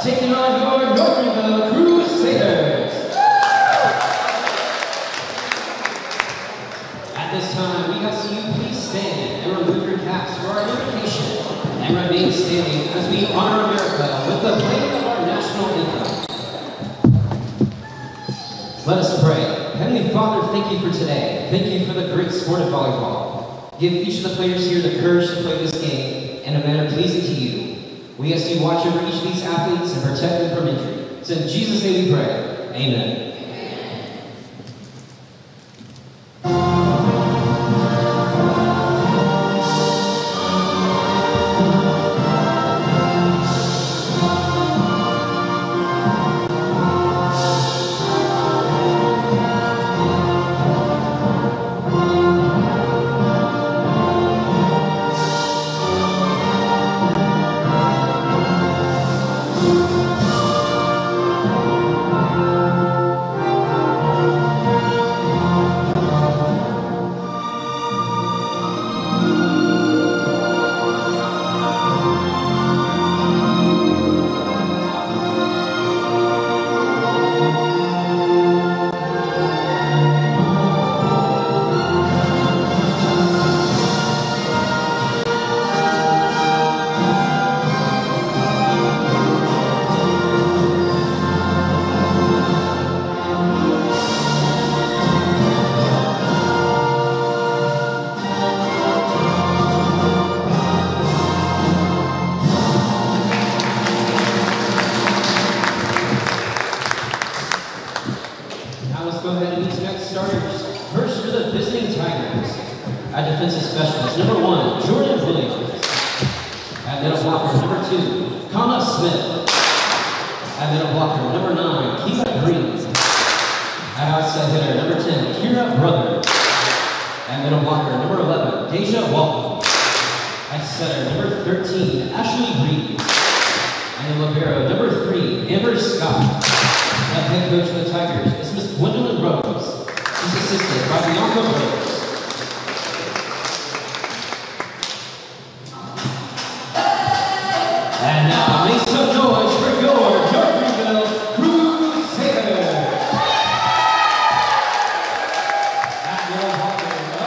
taking on your Greenville Crusaders. At this time, we ask you please stand and remove your caps for our invocation and remain standing as we honor America with the playing of our national anthem. Let us pray. Heavenly Father, thank you for today. Thank you for the great sport of volleyball. Give each of the players here the courage to play this game in a manner pleasing to you. We ask you to watch over each of these athletes and protect them from injury. It's in Jesus' name we pray. Amen.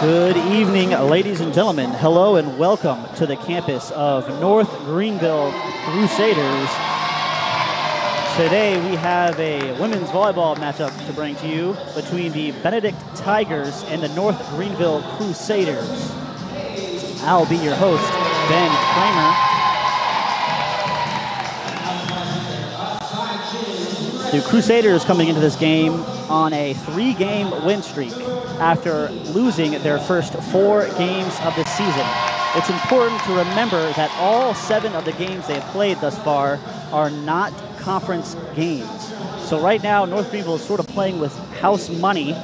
Good evening, ladies and gentlemen. Hello and welcome to the campus of North Greenville Crusaders. Today we have a women's volleyball matchup to bring to you between the Benedict Tigers and the North Greenville Crusaders. I'll be your host, Ben Kramer. The Crusaders coming into this game on a 3-game win streak after losing their first 4 games of the season. It's important to remember that all 7 of the games they have played thus far are not conference games. So right now, North Greenville is sort of playing with house money,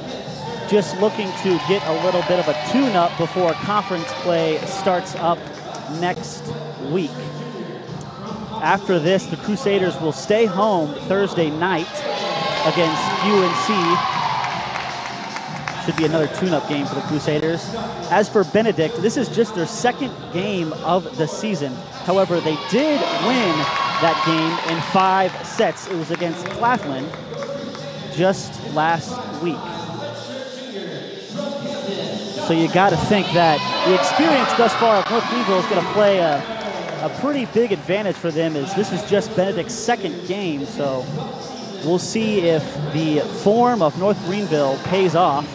just looking to get a little bit of a tune-up before conference play starts up next week. After this, the Crusaders will stay home Thursday night against UNC. Should be another tune-up game for the Crusaders. As for Benedict, this is just their 2nd game of the season. However, they did win that game in 5 sets. It was against Claflin just last week. So you got to think that the experience thus far of North Greenville is going to play a pretty big advantage for them, as this is just Benedict's 2nd game. So we'll see if the form of North Greenville pays off.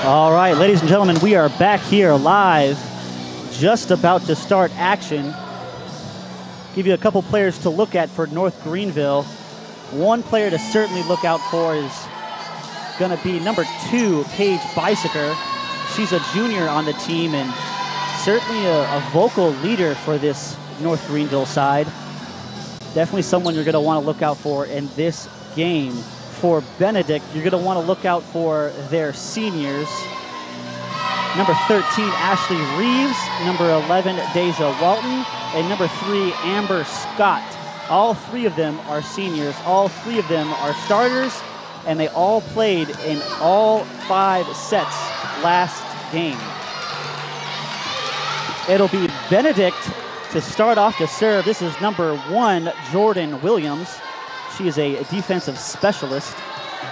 All right, ladies and gentlemen, we are back here live, just about to start action. Give you a couple players to look at for North Greenville. One player to certainly look out for is going to be number 2, Paige Bicyker. She's a junior on the team and certainly a vocal leader for this North Greenville side. Definitely someone you're going to want to look out for in this game. For Benedict, you're going to want to look out for their seniors. Number 13, Ashley Reeves. Number 11, Deja Walton. And number 3, Amber Scott. All 3 of them are seniors. All 3 of them are starters. And they all played in all 5 sets last game. It'll be Benedict to start off the serve. This is number 1, Jordan Williams. She is a defensive specialist,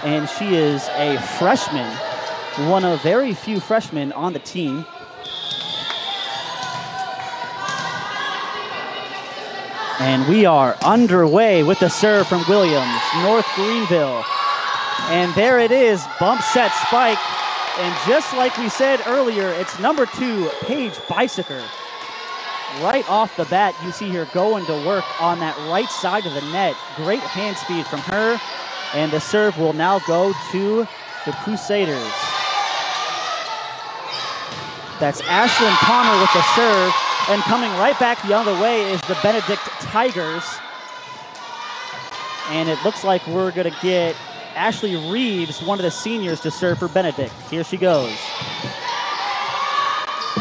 and she is a freshman, one of very few freshmen on the team. And we are underway with the serve from Williams, North Greenville. And there it is, bump set spike. And just like we said earlier, it's number 2, Paige Bicyker. Right off the bat, you see her going to work on that right side of the net. Great hand speed from her. And the serve will now go to the Crusaders. That's Ashlyn Palmer with the serve. And coming right back the other way is the Benedict Tigers. And it looks like we're going to get Ashley Reeves, one of the seniors, to serve for Benedict. Here she goes.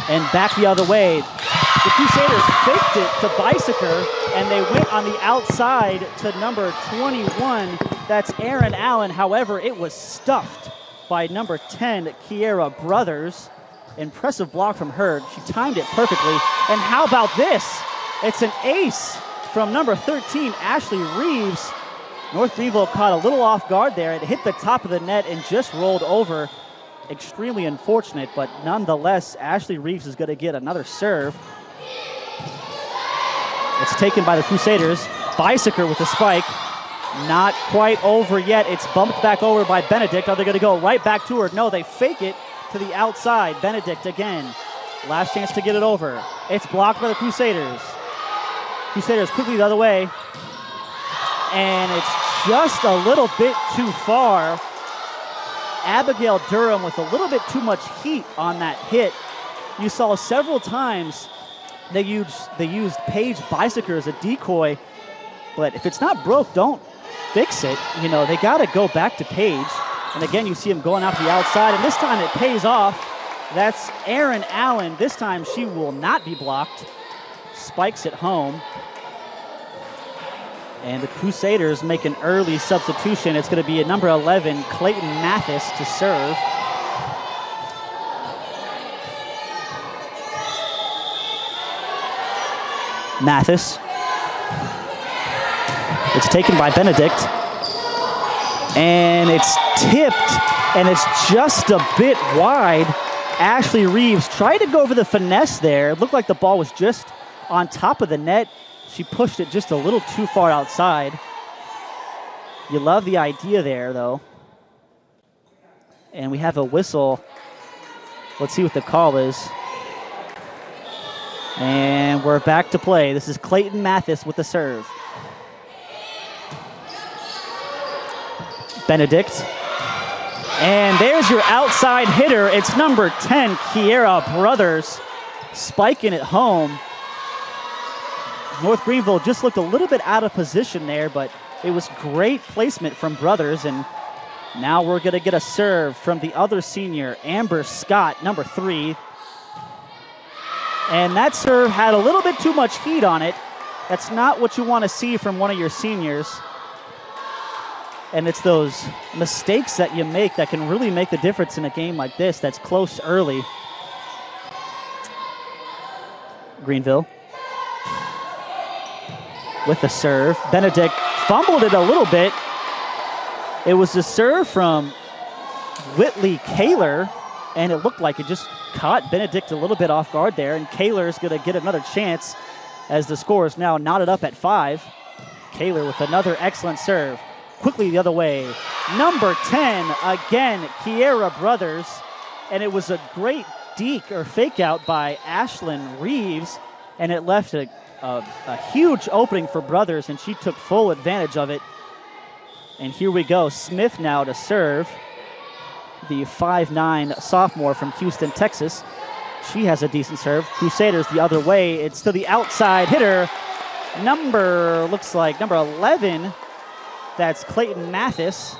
And back the other way. The Crusaders faked it to Bicyker, and they went on the outside to number 21. That's Erin Allen. However, it was stuffed by number 10, Kiera Brothers. Impressive block from her. She timed it perfectly. And how about this? It's an ace from number 13, Ashley Reeves. North Greenville caught a little off guard there. It hit the top of the net and just rolled over. Extremely unfortunate, but nonetheless, Ashley Reeves is going to get another serve. It's taken by the Crusaders. Bicyker with the spike. Not quite over yet. It's bumped back over by Benedict. Are they going to go right back to her? No, they fake it to the outside. Benedict again. Last chance to get it over. It's blocked by the Crusaders. Crusaders quickly the other way. And it's just a little bit too far. Abigail Durham with a little bit too much heat on that hit. You saw several times they used Paige Bicyker as a decoy, but if it's not broke, don't fix it. You know, they got to go back to Paige. And again, you see him going out to the outside, and this time it pays off. That's Erin Allen. This time she will not be blocked. Spikes it home. And the Crusaders make an early substitution. It's going to be a number 11, Clayton Mathis, to serve. Mathis. It's taken by Benedict. And it's tipped, and it's just a bit wide. Ashley Reeves tried to go for the finesse there. It looked like the ball was just on top of the net. She pushed it just a little too far outside. You love the idea there, though. And we have a whistle. Let's see what the call is. And we're back to play. This is Clayton Mathis with the serve. Benedict. And there's your outside hitter. It's number 10, Kiera Brothers, spiking it home. North Greenville just looked a little bit out of position there, but it was great placement from Brothers. And now we're going to get a serve from the other senior, Amber Scott, number 3. And that serve had a little bit too much heat on it. That's not what you want to see from one of your seniors. And it's those mistakes that you make that can really make the difference in a game like this that's close early. Greenville with the serve. Benedict fumbled it a little bit. It was the serve from Whitley Kaler, and it looked like it just caught Benedict a little bit off guard there, and Kaler is going to get another chance as the score is now knotted up at 5. Kaler with another excellent serve. Quickly the other way. Number 10, again, Kiera Brothers. and it was a great deke or fake out by Ashlyn Reeves, and it left a huge opening for Brothers, and she took full advantage of it. And here we go, Smith now to serve, the 5'9" sophomore from Houston, Texas. She has a decent serve. Crusaders the other way. It's to the outside hitter. Looks like number 11. That's Clayton Mathis.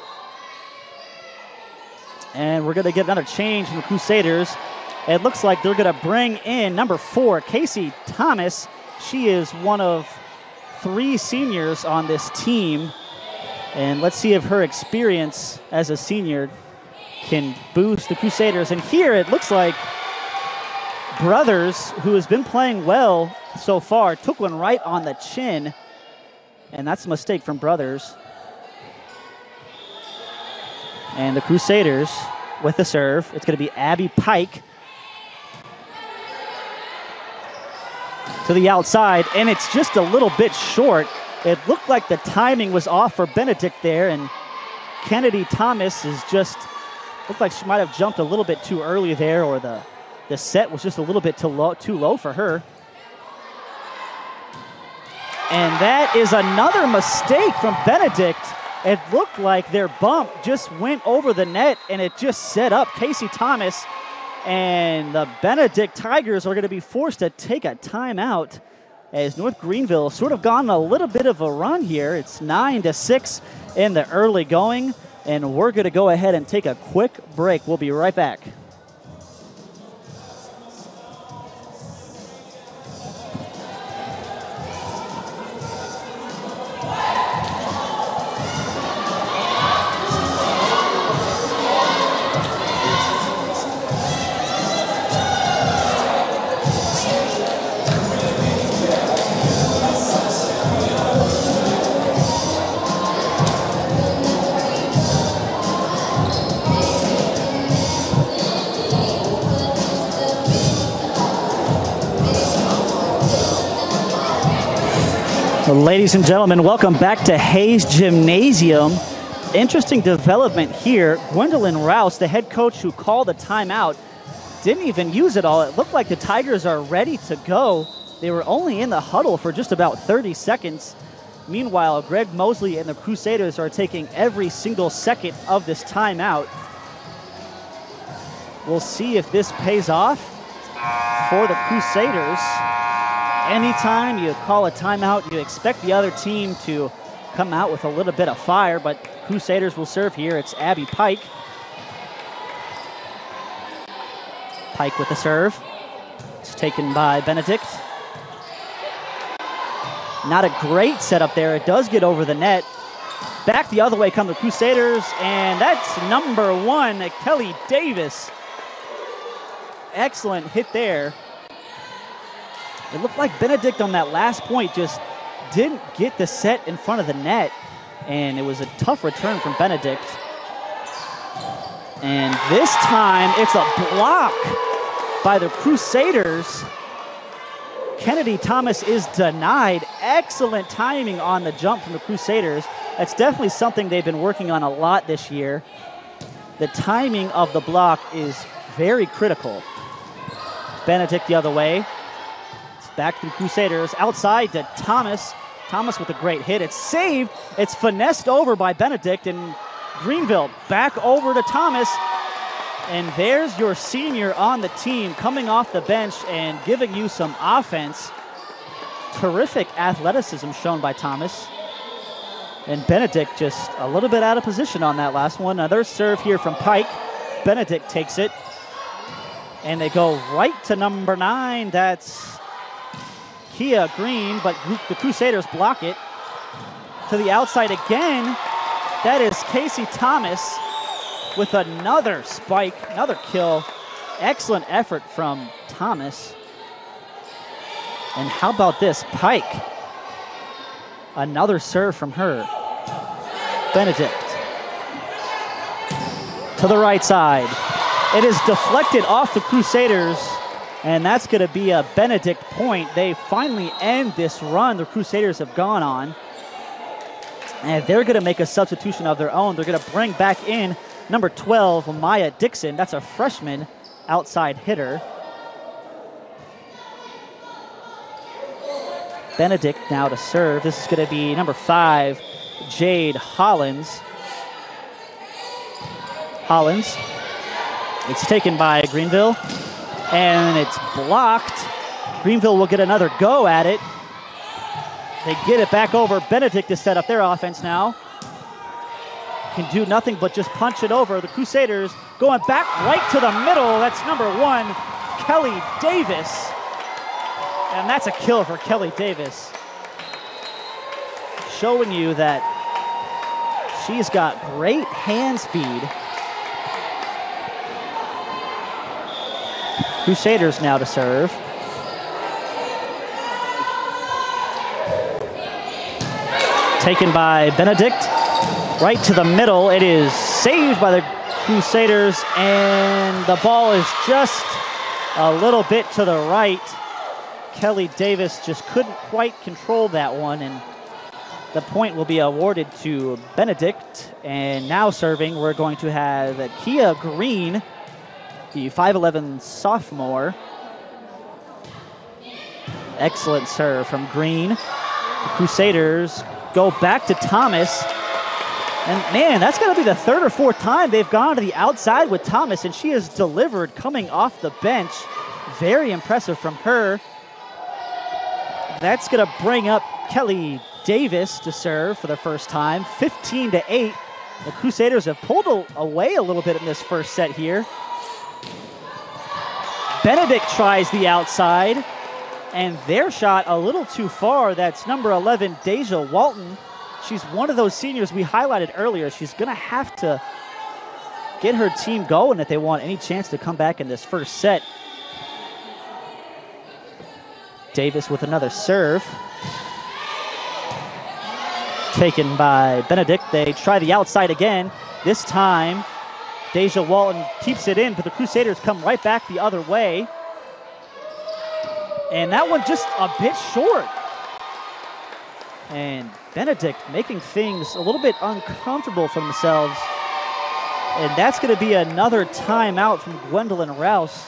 And we're going to get another change from the Crusaders. It looks like they're going to bring in number 4, Casey Thomas. She is one of 3 seniors on this team. And let's see if her experience as a senior can boost the Crusaders. And here it looks like Brothers, who has been playing well so far, took one right on the chin. And that's a mistake from Brothers. And the Crusaders with the serve. It's going to be Abby Pike. To the outside, and it's just a little bit short. It looked like the timing was off for Benedict there, and Kennedy Thomas looked like she might have jumped a little bit too early there, or the set was just a little bit too low for her. And that is another mistake from Benedict. It looked like their bump just went over the net, and it just set up Casey Thomas. And the Benedict Tigers are going to be forced to take a timeout as North Greenville sort of gone a little bit of a run here. It's 9-6 in the early going, and we're going to go ahead and take a quick break. We'll be right back. Ladies and gentlemen, welcome back to Hayes Gymnasium. Interesting development here. Gwendolyn Rouse, the head coach who called a timeout, didn't even use it all. It looked like the Tigers are ready to go. They were only in the huddle for just about 30 seconds. Meanwhile, Greg Mosley and the Crusaders are taking every single second of this timeout. We'll see if this pays off for the Crusaders. Anytime you call a timeout, you expect the other team to come out with a little bit of fire, but Crusaders will serve here. It's Abby Pike. Pike with the serve. It's taken by Benedict. Not a great setup there. It does get over the net. Back the other way come the Crusaders, and that's number 1, Kelly Davis. Excellent hit there. It looked like Benedict on that last point just didn't get the set in front of the net, and it was a tough return from Benedict. And this time, it's a block by the Crusaders. Kennedy Thomas is denied. Excellent timing on the jump from the Crusaders. That's definitely something they've been working on a lot this year. The timing of the block is very critical. Benedict the other way. Back to the Crusaders, outside to Thomas. Thomas with a great hit. It's saved. It's finessed over by Benedict, and Greenville back over to Thomas. And there's your senior on the team coming off the bench and giving you some offense. Terrific athleticism shown by Thomas. And Benedict just a little bit out of position on that last one. Another serve here from Pike. Benedict takes it. And they go right to number 9. That's Kia Green, but the Crusaders block it. To the outside again. That is Casey Thomas with another spike, another kill. Excellent effort from Thomas. And how about this? Pike. Another serve from her. Benedict. To the right side. It is deflected off the Crusaders. And that's going to be a Benedict point. They finally end this run the Crusaders have gone on. And they're going to make a substitution of their own. They're going to bring back in number 12, Maya Dixon. That's a freshman outside hitter. Benedict now to serve. This is going to be number 5, Jade Hollins. Hollins. It's taken by Greenville, and it's blocked. Greenville will get another go at it. They get it back over. Benedict to set up their offense now. Can do nothing but just punch it over. The Crusaders going back right to the middle. That's number 1, Kelly Davis. And that's a kill for Kelly Davis. Showing you that she's got great hand speed. Crusaders now to serve. Taken by Benedict. Right to the middle. It is saved by the Crusaders, and the ball is just a little bit to the right. Kelly Davis just couldn't quite control that one, and the point will be awarded to Benedict. And now serving, we're going to have Kia Green, the 5'11" sophomore. Excellent serve from Green. The Crusaders go back to Thomas. And man, that's going to be the 3rd or 4th time they've gone to the outside with Thomas, and she has delivered coming off the bench. Very impressive from her. That's going to bring up Kelly Davis to serve for the first time. 15-8. The Crusaders have pulled away a little bit in this first set here. Benedict tries the outside, and their shot a little too far. That's number 11, Deja Walton. She's one of those seniors we highlighted earlier. She's going to have to get her team going if they want any chance to come back in this first set. Davis with another serve. Taken by Benedict. They try the outside again. This time, Deja Walton keeps it in, but the Crusaders come right back the other way. And that one just a bit short. And Benedict making things a little bit uncomfortable for themselves. And that's going to be another timeout from Gwendolyn Rouse.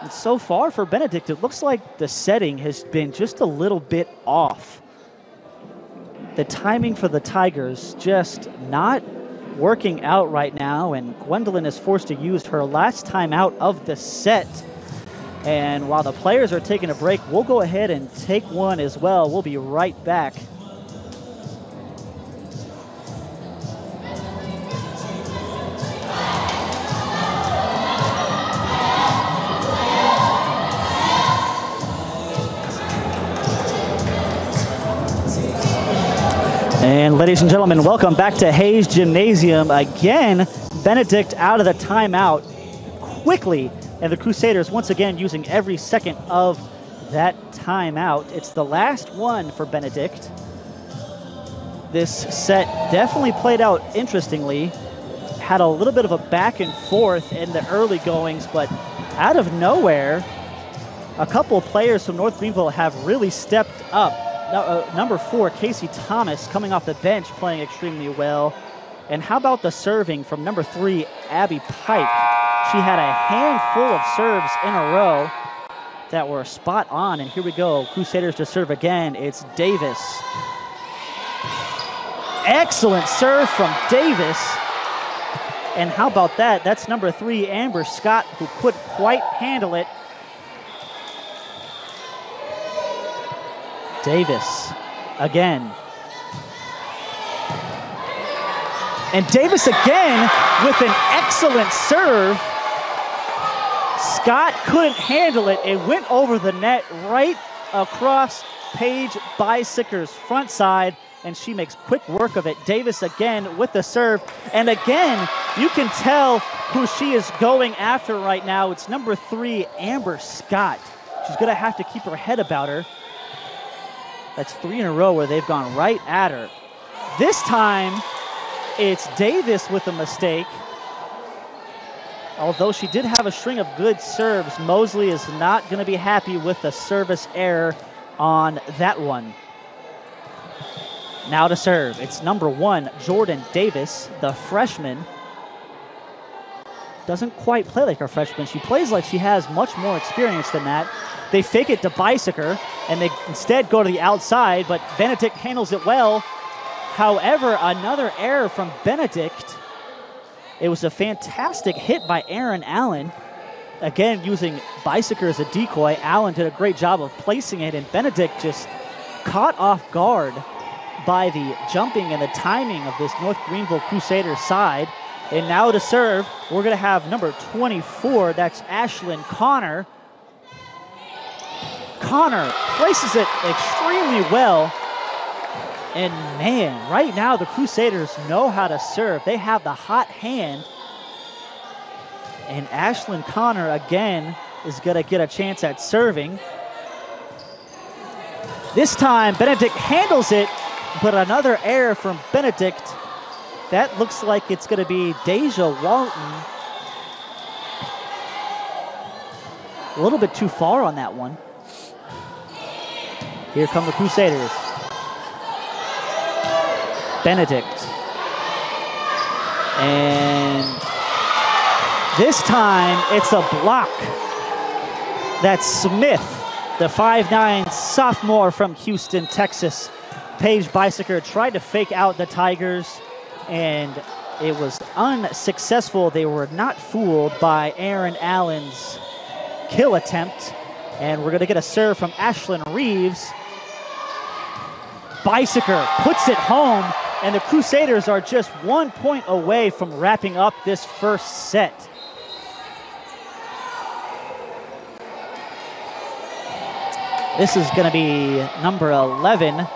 And so far for Benedict, it looks like the setting has been just a little bit off. The timing for the Tigers just not working out right now, and Gwendolyn is forced to use her last timeout of the set. And while the players are taking a break, we'll go ahead and take one as well. We'll be right back. And ladies and gentlemen, welcome back to Hayes Gymnasium. Again, Benedict out of the timeout quickly, and the Crusaders once again using every second of that timeout. It's the last one for Benedict. This set definitely played out interestingly. Had a little bit of a back and forth in the early goings, but out of nowhere, a couple of players from North Greenville have really stepped up. Number 4, Casey Thomas, coming off the bench, playing extremely well. And how about the serving from number 3, Abby Pike? She had a handful of serves in a row that were spot on. And here we go, Crusaders to serve again. It's Davis. Excellent serve from Davis. And how about that? That's number 3, Amber Scott, who couldn't quite handle it. Davis again. And Davis again with an excellent serve. Scott couldn't handle it. It went over the net right across Paige Bisicker's front side, and she makes quick work of it. Davis again with the serve. And again, you can tell who she is going after right now. It's number 3, Amber Scott. She's going to have to keep her head about her. That's 3 in a row where they've gone right at her. This time, it's Davis with a mistake. Although she did have a string of good serves, Mosley is not going to be happy with the service error on that one. Now to serve, it's number 1, Jordan Davis, the freshman. doesn't quite play like her freshman. She plays like she has much more experience than that. They fake it to Bicyker, and they instead go to the outside, but Benedict handles it well. However, another error from Benedict. It was a fantastic hit by Aaron Allen. Again, using Bicyker as a decoy. Allen did a great job of placing it, and Benedict just caught off guard by the jumping and the timing of this North Greenville Crusaders side. And now to serve, we're going to have number 24. That's Ashlyn Connor. Connor places it extremely well. And man, right now the Crusaders know how to serve. They have the hot hand. And Ashlyn Connor again is going to get a chance at serving. This time Benedict handles it, but another error from Benedict. That looks like it's going to be Deja Walton. A little bit too far on that one. Here come the Crusaders. Benedict. And this time it's a block. That's Smith, the 5'9" sophomore from Houston, Texas. Paige Bicyker tried to fake out the Tigers, and it was unsuccessful. They were not fooled by Aaron Allen's kill attempt. And we're going to get a serve from Ashlyn Reeves. Bicyker puts it home, and the Crusaders are just 1 point away from wrapping up this first set. This is going to be number 11,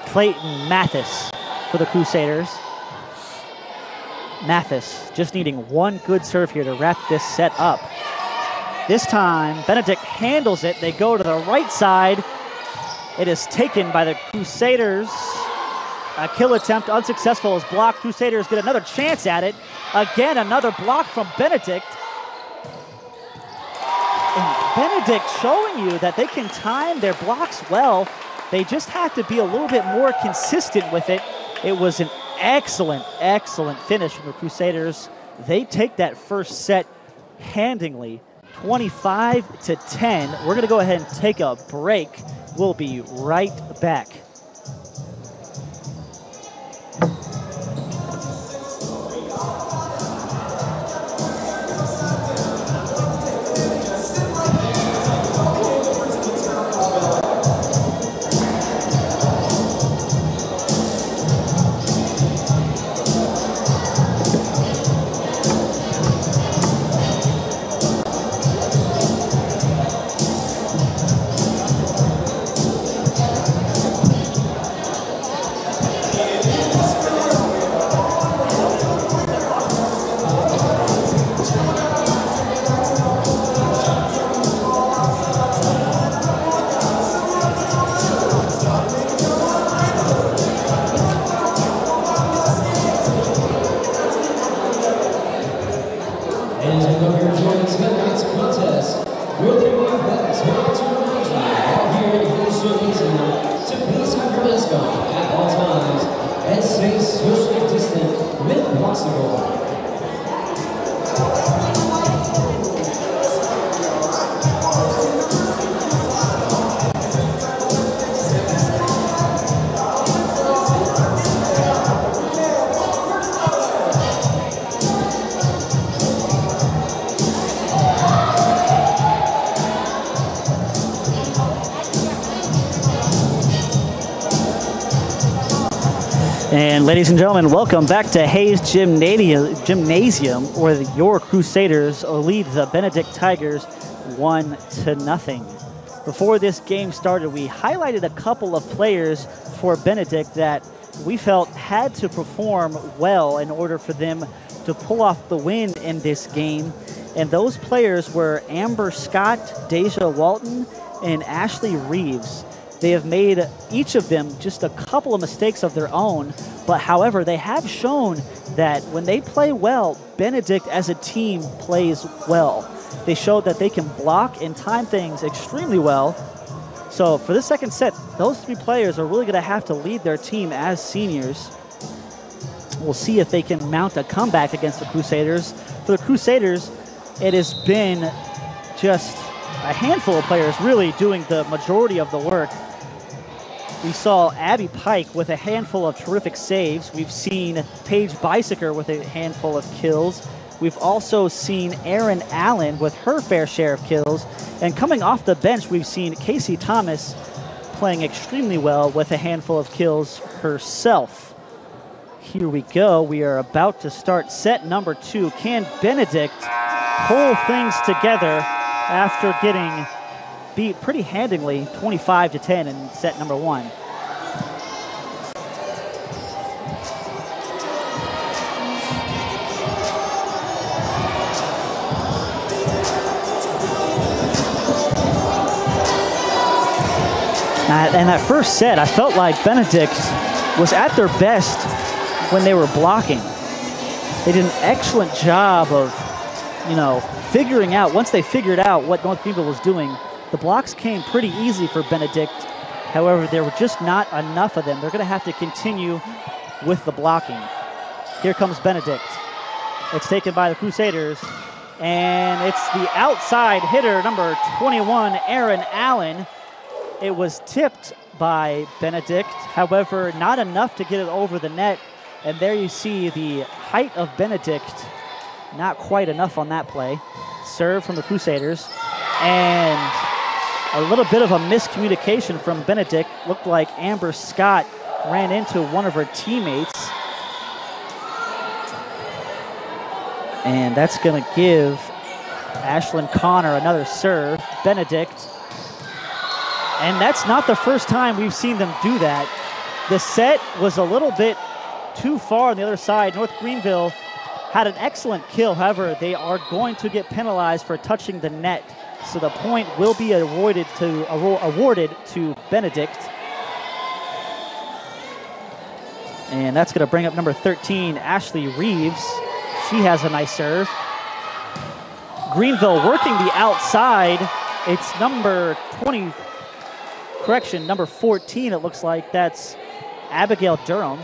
Clayton Mathis for the Crusaders. Mathis just needing one good serve here to wrap this set up. This time, Benedict handles it. They go to the right side. It is taken by the Crusaders. A kill attempt unsuccessful as blocked. Crusaders get another chance at it. Again, another block from Benedict. And Benedict showing you that they can time their blocks well. They just have to be a little bit more consistent with it. It was an excellent, excellent finish from the Crusaders. They take that first set handily, 25-10. We're going to go ahead and take a break. We'll be right back. And ladies and gentlemen, welcome back to Hayes Gymnasium, where your Crusaders lead the Benedict Tigers 1-0. Before this game started, we highlighted a couple of players for Benedict that we felt had to perform well in order for them to pull off the win in this game. And those players were Amber Scott, Deja Walton, and Ashley Reeves. They have made each of them just a couple of mistakes of their own, but however, they have shown that when they play well, Benedict as a team plays well. They showed that they can block and time things extremely well. So for the second set, those three players are really going to have to lead their team as seniors. We'll see if they can mount a comeback against the Crusaders. For the Crusaders, it has been just a handful of players really doing the majority of the work. We saw Abby Pike with a handful of terrific saves. We've seen Paige Bicyker with a handful of kills. We've also seen Erin Allen with her fair share of kills. And coming off the bench, we've seen Casey Thomas playing extremely well with a handful of kills herself. Here we go. We are about to start set number 2. Can Benedict pull things together after getting beat pretty handily 25-10 in set number 1? And that first set, I felt like Benedict was at their best when they were blocking. They did an excellent job of, figuring out, once they figured out what North Greenville was doing, the blocks came pretty easy for Benedict. However, there were just not enough of them. They're going to have to continue with the blocking. Here comes Benedict. It's taken by the Crusaders, and it's the outside hitter, number 21, Erin Allen. It was tipped by Benedict, however, not enough to get it over the net. And there you see the height of Benedict, not quite enough on that play. Serve from the Crusaders, and a little bit of a miscommunication from Benedict. Looked like Amber Scott ran into one of her teammates. And that's gonna give Ashlyn Connor another serve. Benedict. And that's not the first time we've seen them do that. The set was a little bit too far on the other side. North Greenville had an excellent kill. However, they are going to get penalized for touching the net. So the point will be awarded to Benedict. And that's going to bring up number 13, Ashley Reeves. She has a nice serve. Greenville working the outside. It's number 14, it looks like. That's Abigail Durham.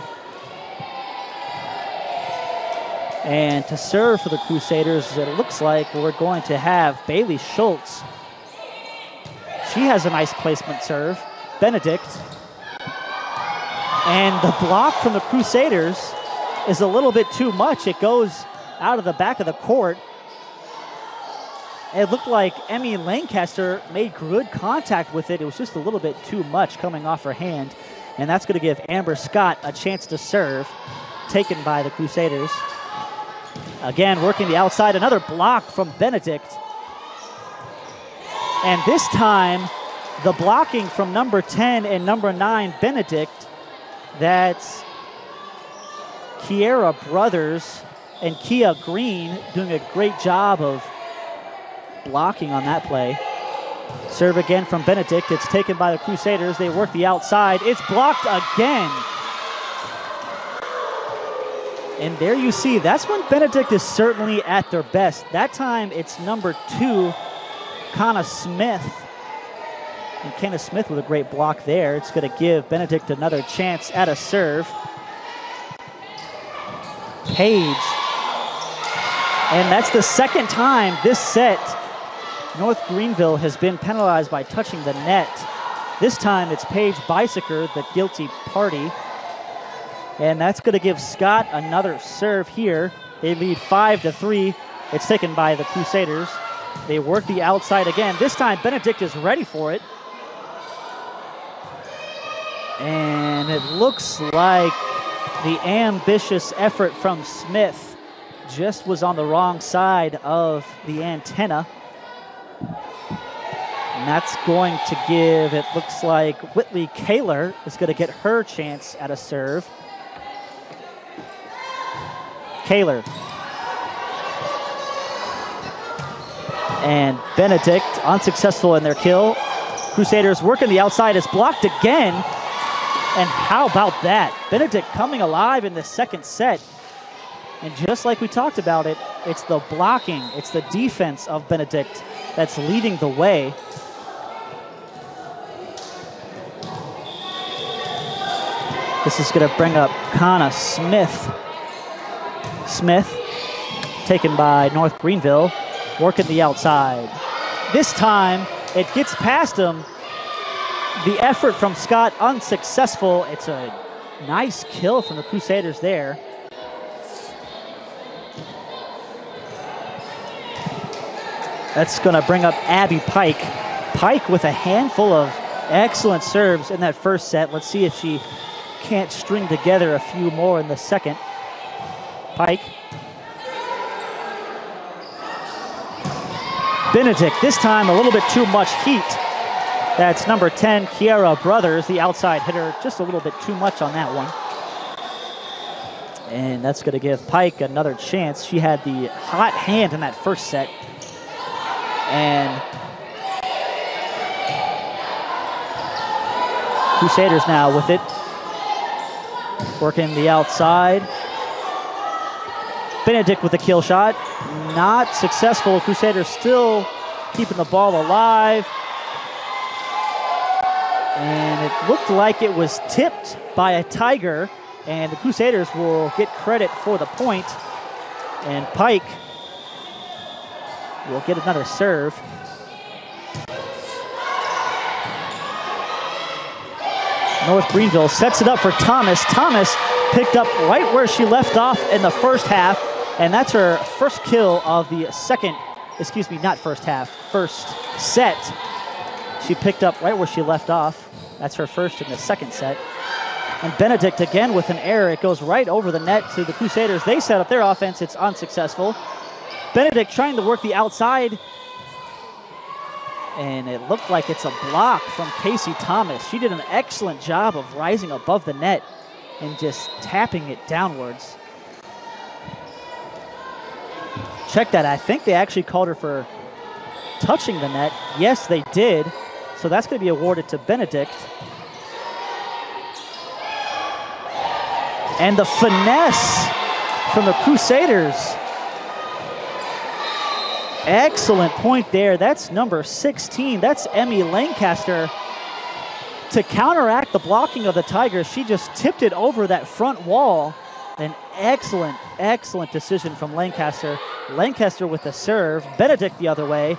And to serve for the Crusaders, it looks like we're going to have Bailey Schultz. She has a nice placement serve. Benedict. And the block from the Crusaders is a little bit too much. It goes out of the back of the court. It looked like Emmy Lancaster made good contact with it. It was just a little bit too much coming off her hand. And that's going to give Amber Scott a chance to serve, taken by the Crusaders. Again, working the outside, another block from Benedict. And this time, the blocking from number 10 and number 9, Benedict. That's Kiera Brothers and Kia Green doing a great job of blocking on that play. Serve again from Benedict. It's taken by the Crusaders. They work the outside. It's blocked again. And there you see, that's when Benedict is certainly at their best. That time, it's number 2, Kana Smith. And Kana Smith with a great block there. It's going to give Benedict another chance at a serve. Paige. And that's the second time this set North Greenville has been penalized by touching the net. This time it's Paige Bicyker, the guilty party. And that's going to give Scott another serve here. They lead 5-3. It's taken by the Crusaders. They work the outside again. This time Benedict is ready for it. And it looks like the ambitious effort from Smith just was on the wrong side of the antenna. And that's going to give, it looks like Whitley Kaler is going to get her chance at a serve. Kaler. And Benedict unsuccessful in their kill. Crusaders working the outside, is blocked again. And how about that? Benedict coming alive in the second set. And just like we talked about it, it's the blocking, it's the defense of Benedict that's leading the way. This is going to bring up Kana Smith. Smith taken by North Greenville, working the outside. This time, it gets past him. The effort from Scott unsuccessful. It's a nice kill from the Crusaders there. That's going to bring up Abby Pike. Pike with a handful of excellent serves in that first set. Let's see if she can't string together a few more in the second. Pike. Benedict, this time a little bit too much heat. That's number 10, Kiara Brothers, the outside hitter. Just a little bit too much on that one. And that's going to give Pike another chance. She had the hot hand in that first set. And Crusaders now with it. Working the outside. Benedict with the kill shot. Not successful. Crusaders still keeping the ball alive. And it looked like it was tipped by a Tiger. And the Crusaders will get credit for the point. And Pike will get another serve. North Greenville sets it up for Thomas. Thomas picked up right where she left off in the first half, and that's her first kill of the second, excuse me, not first half, first set. She picked up right where she left off. That's her first in the second set. And Benedict again with an error. It goes right over the net to the Crusaders. They set up their offense. It's unsuccessful. Benedict trying to work the outside. And it looked like it's a block from Casey Thomas. She did an excellent job of rising above the net and just tapping it downwards. Check that. I think they actually called her for touching the net. Yes, they did. So that's going to be awarded to Benedict. And the finesse from the Crusaders. Excellent point there. That's number 16. That's Emmy Lancaster. To counteract the blocking of the Tigers, she just tipped it over that front wall. An excellent, excellent decision from Lancaster. Lancaster with the serve. Benedict the other way.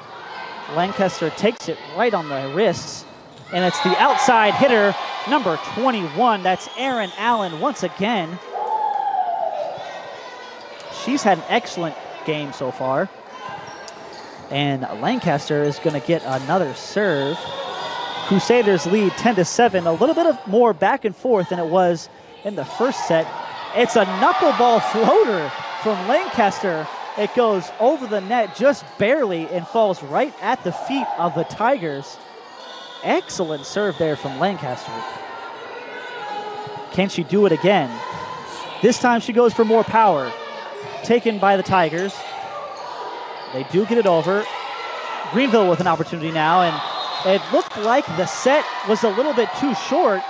Lancaster takes it right on the wrists. And it's the outside hitter, number 21. That's Erin Allen once again. She's had an excellent game so far. And Lancaster is going to get another serve. Crusaders lead 10-7. A little bit of more back and forth than it was in the first set. It's a knuckleball floater from Lancaster. It goes over the net just barely and falls right at the feet of the Tigers. Excellent serve there from Lancaster. Can she do it again? This time she goes for more power. Taken by the Tigers. They do get it over. Greenville with an opportunity now, and it looked like the set was a little bit too short.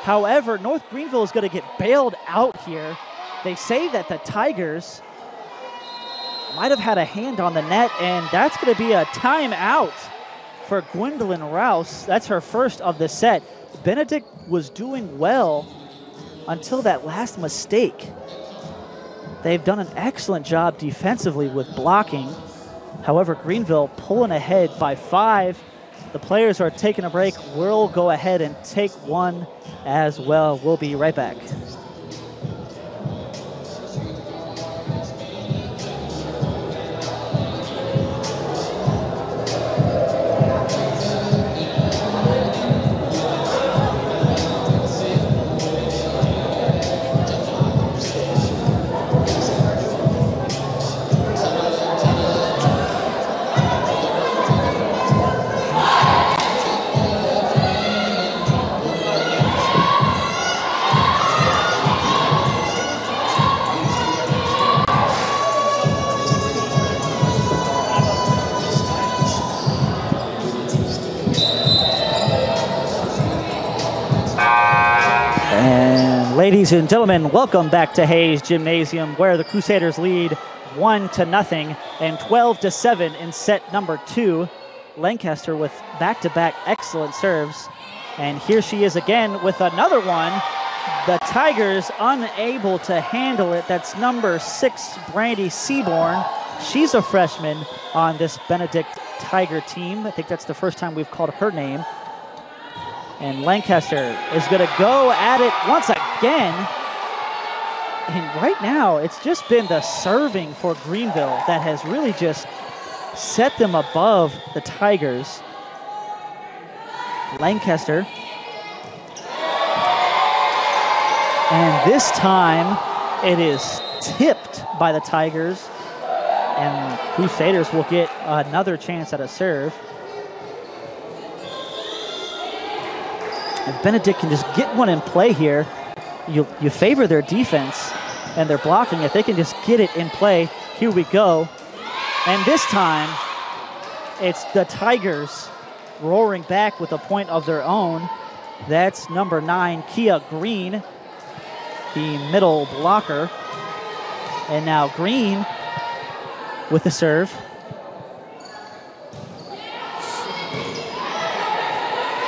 However, North Greenville is going to get bailed out here. They say that the Tigers might have had a hand on the net, and that's going to be a timeout for Gwendolyn Rouse. That's her first of the set. Benedict was doing well until that last mistake. They've done an excellent job defensively with blocking. However, Greenville pulling ahead by 5. The players are taking a break. We'll go ahead and take one as well. We'll be right back. Ladies and gentlemen, welcome back to Hayes Gymnasium, where the Crusaders lead 1-0 and 12-7 in set number 2. Lancaster with back-to-back excellent serves. And here she is again with another one. The Tigers unable to handle it. That's number 6, Brandy Seaborn. She's a freshman on this Benedict Tiger team. I think that's the first time we've called her name. And Lancaster is going to go at it once again. And right now, it's just been the serving for Greenville that has really just set them above the Tigers. Lancaster. And this time, it is tipped by the Tigers. And Crusaders will get another chance at a serve. If Benedict can just get one in play here, you favor their defense and their blocking. If they can just get it in play, here we go. And this time, it's the Tigers roaring back with a point of their own. That's number 9, Kia Green, the middle blocker. And now Green with the serve.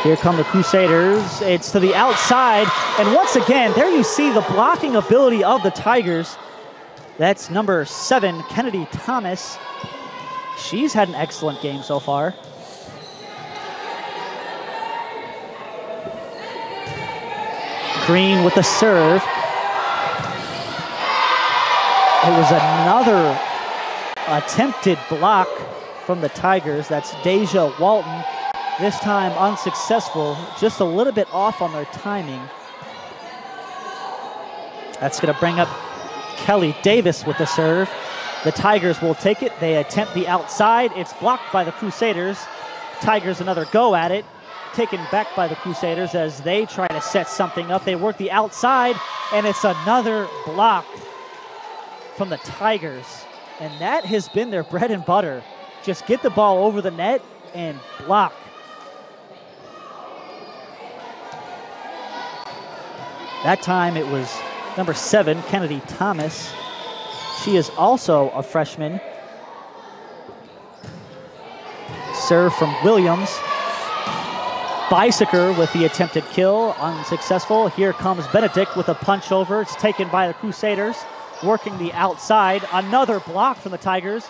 Here come the Crusaders. It's to the outside. And once again, there you see the blocking ability of the Tigers. That's number 7, Kennedy Thomas. She's had an excellent game so far. Green with the serve. It was another attempted block from the Tigers. That's Deja Walton. This time unsuccessful, just a little bit off on their timing. That's going to bring up Kelly Davis with the serve. The Tigers will take it. They attempt the outside. It's blocked by the Crusaders. Tigers another go at it. Taken back by the Crusaders as they try to set something up. They work the outside, and it's another block from the Tigers. And that has been their bread and butter. Just get the ball over the net and block. That time it was number 7, Kennedy Thomas. She is also a freshman. Serve from Williams. Bicyker with the attempted kill, unsuccessful. Here comes Benedict with a punch over. It's taken by the Crusaders, working the outside. Another block from the Tigers.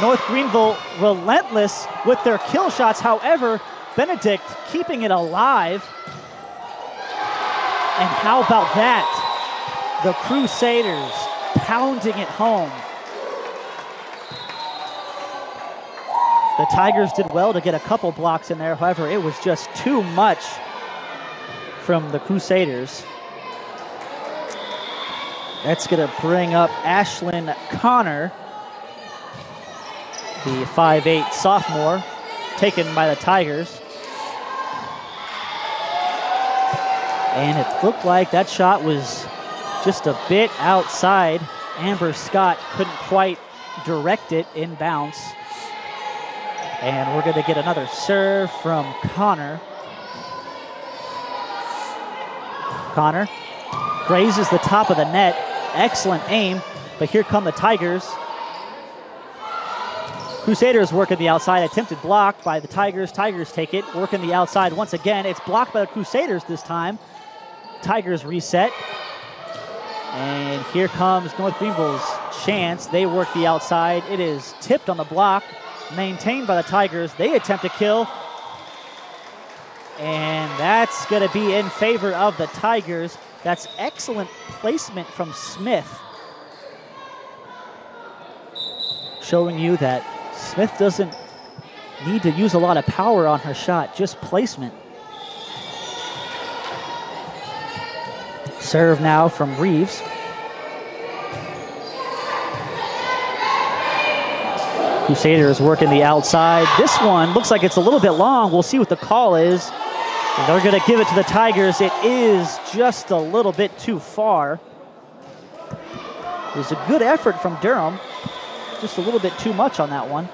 North Greenville relentless with their kill shots. However, Benedict keeping it alive. And how about that? The Crusaders pounding it home. The Tigers did well to get a couple blocks in there. However, it was just too much from the Crusaders. That's going to bring up Ashlyn Connor, the 5'8" sophomore, taken by the Tigers. And it looked like that shot was just a bit outside. Amber Scott couldn't quite direct it in bounds. And we're going to get another serve from Connor. Connor grazes the top of the net. Excellent aim, but here come the Tigers. Crusaders working the outside, attempted block by the Tigers. Tigers take it, working the outside once again. It's blocked by the Crusaders this time. Tigers reset. And here comes North Greenville's chance. They work the outside. It is tipped on the block, maintained by the Tigers. They attempt to kill. And that's going to be in favor of the Tigers. That's excellent placement from Smith. Showing you that Smith doesn't need to use a lot of power on her shot, just placement. Serve now from Reeves. Crusaders working the outside. This one looks like it's a little bit long. We'll see what the call is. And they're going to give it to the Tigers. It is just a little bit too far. It was a good effort from Durham. Just a little bit too much on that one.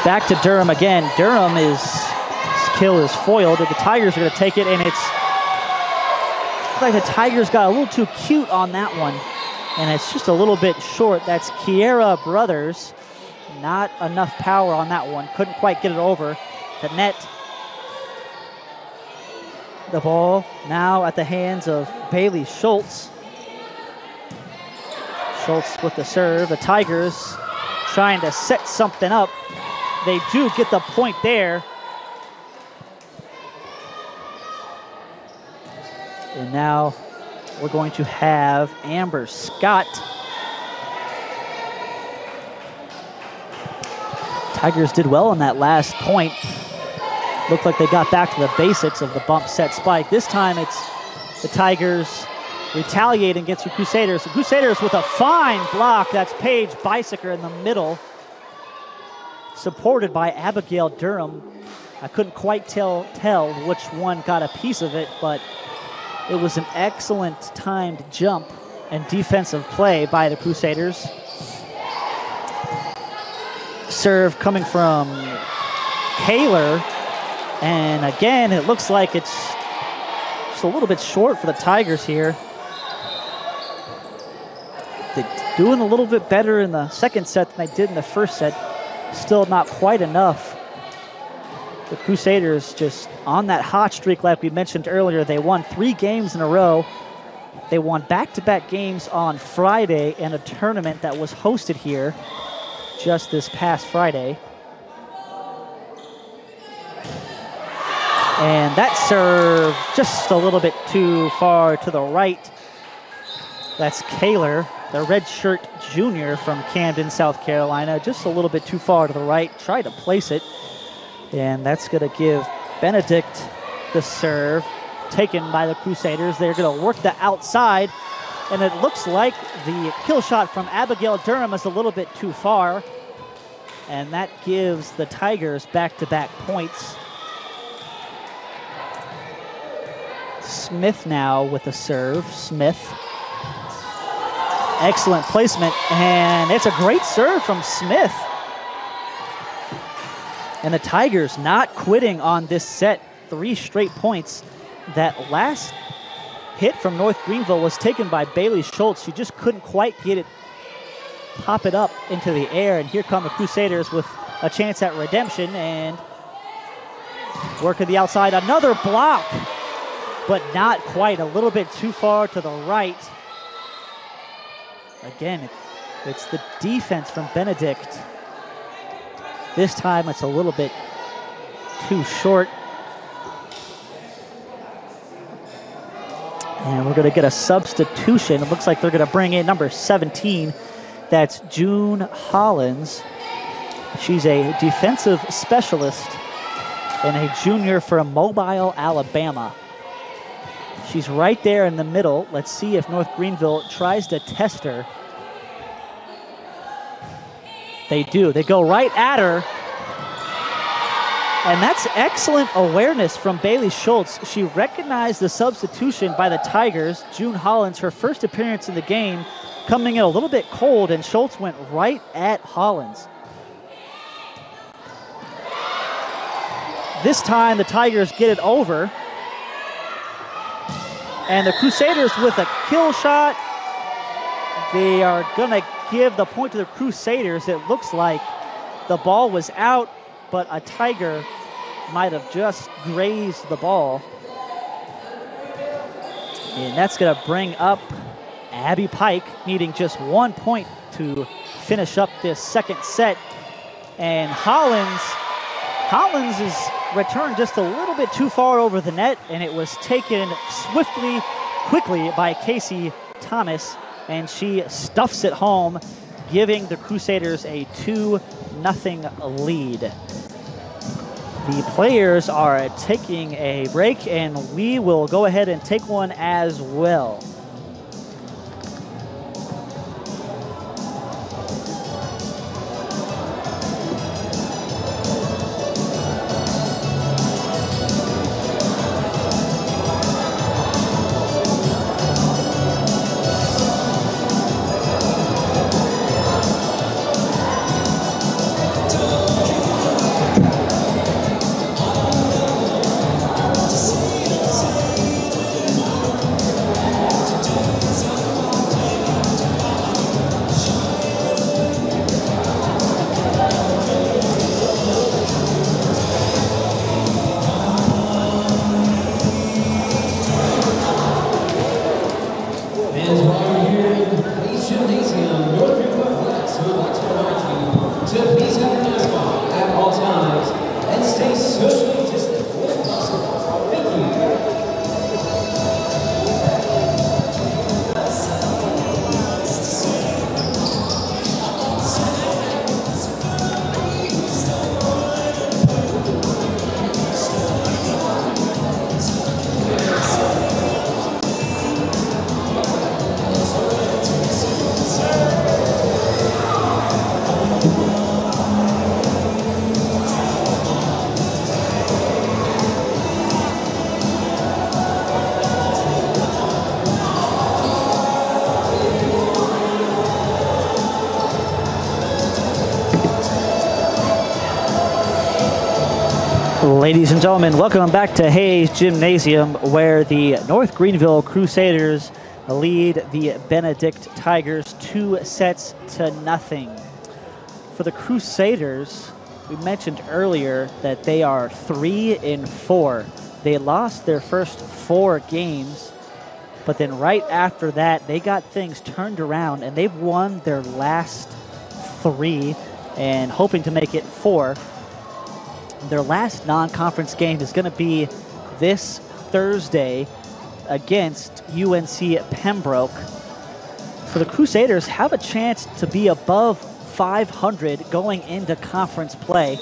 Back to Durham again. Durham's kill is foiled. The Tigers are going to take it, and it's like the Tigers got a little too cute on that one. and it's just a little bit short. That's Kiera Brothers. Not enough power on that one. Couldn't quite get it over the net. The ball now at the hands of Bailey Schultz. Schultz with the serve. The Tigers trying to set something up. They do get the point there. And now we're going to have Amber Scott. Tigers did well on that last point. Looked like they got back to the basics of the bump set spike. This time it's the Tigers retaliating against the Crusaders. The Crusaders with a fine block. That's Paige Bicyker in the middle, supported by Abigail Durham. I couldn't quite tell which one got a piece of it, but it was an excellent timed jump and defensive play by the Crusaders. Serve coming from Kaler. And again, it looks like it's just a little bit short for the Tigers here. They're doing a little bit better in the second set than they did in the first set. Still not quite enough. The Crusaders just on that hot streak like we mentioned earlier. They won 3 games in a row. They won back-to-back games on Friday in a tournament that was hosted here just this past Friday. And that serve just a little bit too far to the right. That's Kaler, the redshirt junior from Camden, South Carolina. Just a little bit too far to the right. Tried to place it. And that's going to give Benedict the serve. Taken by the Crusaders. They're going to work the outside. And it looks like the kill shot from Abigail Durham is a little bit too far. And that gives the Tigers back-to-back points. Smith now with a serve. Smith. Excellent placement, and it's a great serve from Smith. And the Tigers not quitting on this set. 3 straight points. That last hit from North Greenville was taken by Bailey Schultz. She just couldn't quite get it, pop it up into the air. And here come the Crusaders with a chance at redemption and work of the outside. Another block, but not quite. A little bit too far to the right. Again, it's the defense from Benedict. This time it's a little bit too short. And we're going to get a substitution. It looks like they're going to bring in number 17. That's June Hollins. She's a defensive specialist and a junior from Mobile, Alabama. She's right there in the middle. Let's see if North Greenville tries to test her. They do. They go right at her. And that's excellent awareness from Bailey Schultz. She recognized the substitution by the Tigers. June Hollins, her first appearance in the game, coming in a little bit cold, and Schultz went right at Hollins. This time the Tigers get it over. And the Crusaders with a kill shot. They are going to give the point to the Crusaders. It looks like the ball was out, but a Tiger might have just grazed the ball. And that's going to bring up Abby Pike, needing just 1 point to finish up this second set. And Hollins is returned just a little bit too far over the net, and it was taken quickly by Casey Thomas, and she stuffs it home, giving the Crusaders a 2-0 lead. The players are taking a break, and we will go ahead and take one as well. Ladies and gentlemen, welcome back to Hayes Gymnasium, where the North Greenville Crusaders lead the Benedict Tigers 2-0. For the Crusaders, we mentioned earlier that they are 3-4. They lost their first 4 games, but then right after that, they got things turned around and they've won their last 3 and hoping to make it 4. Their last non-conference game is going to be this Thursday against UNC Pembroke. So the Crusaders have a chance to be above 500 going into conference play.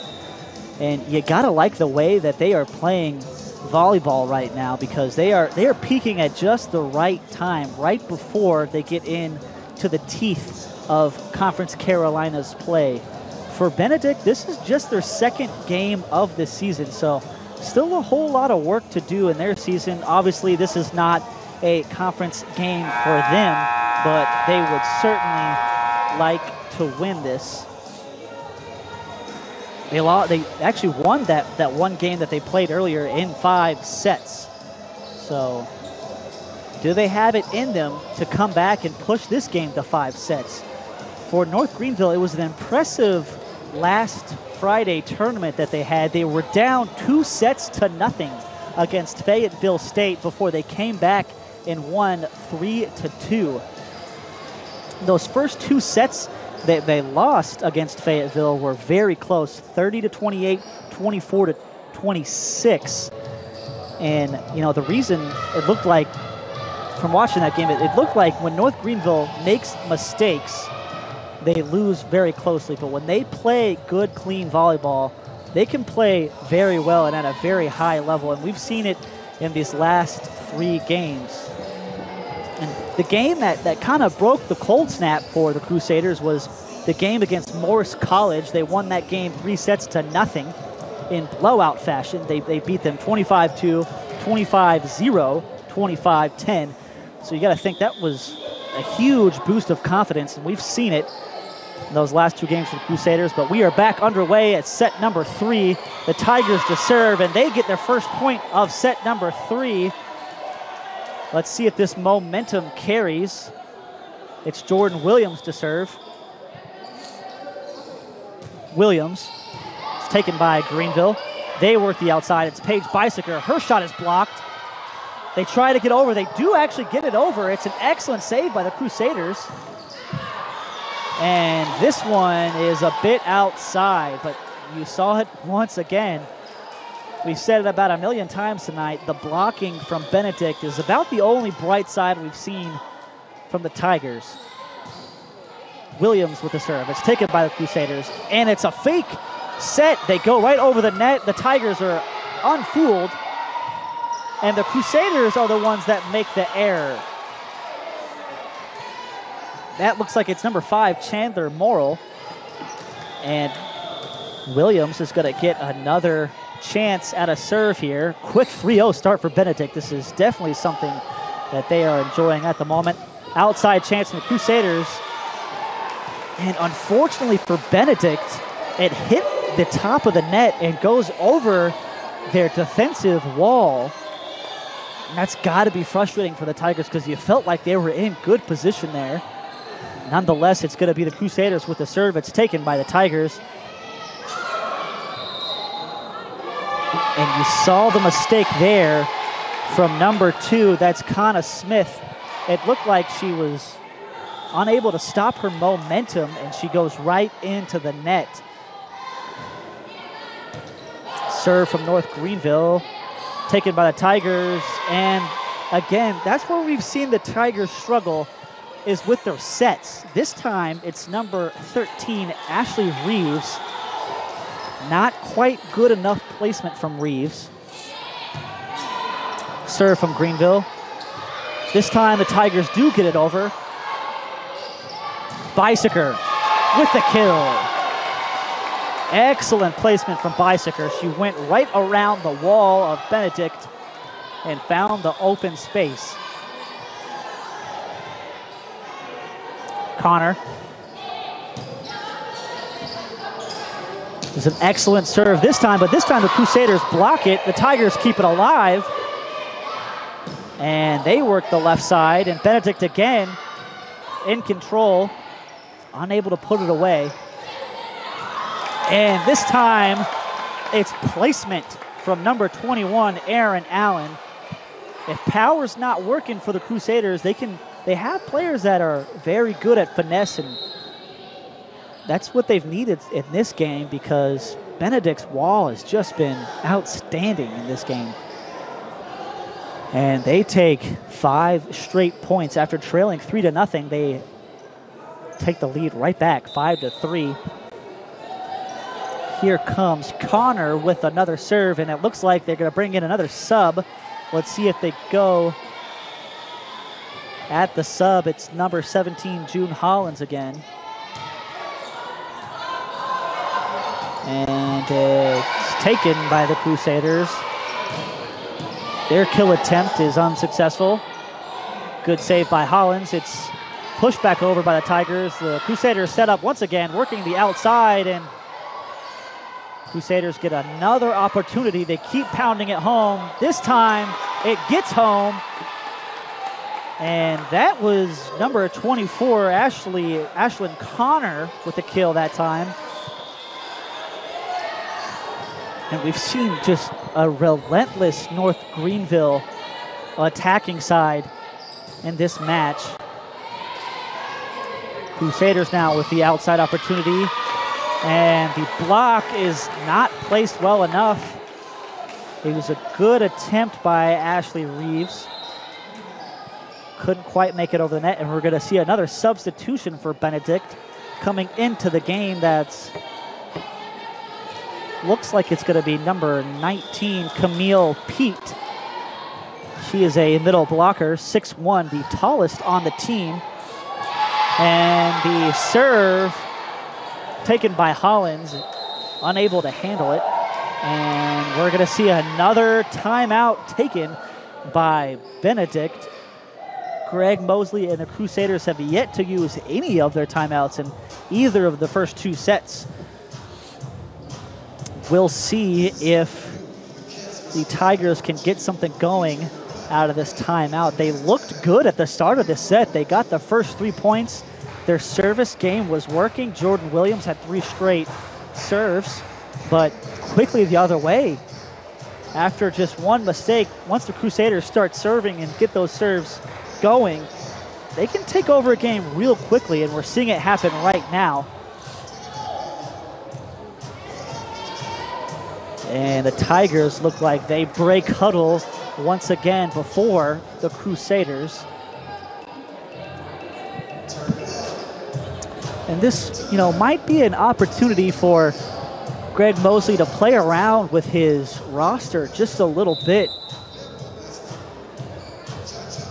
And you got to like the way that they are playing volleyball right now, because they are peaking at just the right time, right before they get into the teeth of Conference Carolina's play. For Benedict, this is just their second game of the season, so still a whole lot of work to do in their season. Obviously, this is not a conference game for them, but they would certainly like to win this. They actually won that one game that they played earlier in 5 sets. So do they have it in them to come back and push this game to 5 sets? For North Greenville, it was an impressive last Friday tournament that they had. They were down 2-0 against Fayetteville State before they came back and won 3-2. Those first 2 sets that they lost against Fayetteville were very close, 30-28, 24-26. And, you know, the reason it looked like, from watching that game, it looked like when North Greenville makes mistakes, they lose very closely. But when they play good, clean volleyball, they can play very well and at a very high level. And we've seen it in these last 3 games. And the game that kind of broke the cold snap for the Crusaders was the game against Morris College. They won that game 3-0 in blowout fashion. They beat them 25-2, 25-0, 25-10. So you got to think that was a huge boost of confidence, and we've seen it in those last 2 games for the Crusaders. But we are back underway at set number 3. The Tigers to serve, and they get their first point of set number 3. Let's see if this momentum carries. It's Jordan Williams to serve. Williams is taken by Greenville. They work the outside. It's Paige Bicyker. Her shot is blocked. They try to get over. They do actually get it over. It's an excellent save by the Crusaders. And this one is a bit outside, but you saw it once again. We've said it about a million times tonight. The blocking from Benedict is about the only bright side we've seen from the Tigers. Williams with the serve. It's taken by the Crusaders, and it's a fake set. They go right over the net. The Tigers are unfooled, and the Crusaders are the ones that make the error. That looks like it's number 5, Chandler Morrill. And Williams is going to get another chance at a serve here. Quick 3-0 start for Benedict. This is definitely something that they are enjoying at the moment. Outside chance from the Crusaders. And unfortunately for Benedict, it hit the top of the net and goes over their defensive wall. And that's got to be frustrating for the Tigers, because you felt like they were in good position there. Nonetheless, it's going to be the Crusaders with the serve. It's taken by the Tigers. And you saw the mistake there from number 2. That's Kana Smith. It looked like she was unable to stop her momentum, and she goes right into the net. Serve from North Greenville, taken by the Tigers. And again, that's where we've seen the Tigers struggle, is with their sets. This time, it's number 13, Ashley Reeves. Not quite good enough placement from Reeves. Serve from Greenville. This time, the Tigers do get it over. Bicyker with the kill. Excellent placement from Bicyker. She went right around the wall of Benedict and found the open space. Connor It's an excellent serve this time, but this time the Crusaders block it. The Tigers keep it alive. And they work the left side, and Benedict again in control, unable to put it away. And this time, it's placement from number 21, Aaron Allen. If power's not working for the Crusaders, they have players that are very good at finesse, and that's what they've needed in this game because Benedict's wall has just been outstanding in this game. And they take 5 straight points after trailing 3-0. They take the lead right back, 5-3. Here comes Connor with another serve, and it looks like they're going to bring in another sub. Let's see if they go at the sub. It's number 17, June Hollins again. And it's taken by the Crusaders. Their kill attempt is unsuccessful. Good save by Hollins. It's pushed back over by the Tigers. The Crusaders set up once again, working the outside, and Crusaders get another opportunity. They keep pounding it home. This time, it gets home. And that was number 24, Ashlyn Connor with the kill that time. And we've seen just a relentless North Greenville attacking side in this match. Crusaders now with the outside opportunity. And the block is not placed well enough. It was a good attempt by Ashley Reeves. Couldn't quite make it over the net, and we're going to see another substitution for Benedict coming into the game. That's looks like it's going to be number 19, Camille Pete. She is a middle blocker, 6'1", the tallest on the team. And the serve taken by Hollins, unable to handle it. And we're going to see another timeout taken by Benedict. Greg Mosley and the Crusaders have yet to use any of their timeouts in either of the first 2 sets. We'll see if the Tigers can get something going out of this timeout. They looked good at the start of this set. They got the first 3 points. Their service game was working. Jordan Williams had 3 straight serves, but quickly the other way. After just one mistake, once the Crusaders start serving and get those serves going, they can take over a game real quickly, and we're seeing it happen right now. And the Tigers look like they break huddle once again before the Crusaders. And this, might be an opportunity for Greg Mosley to play around with his roster just a little bit.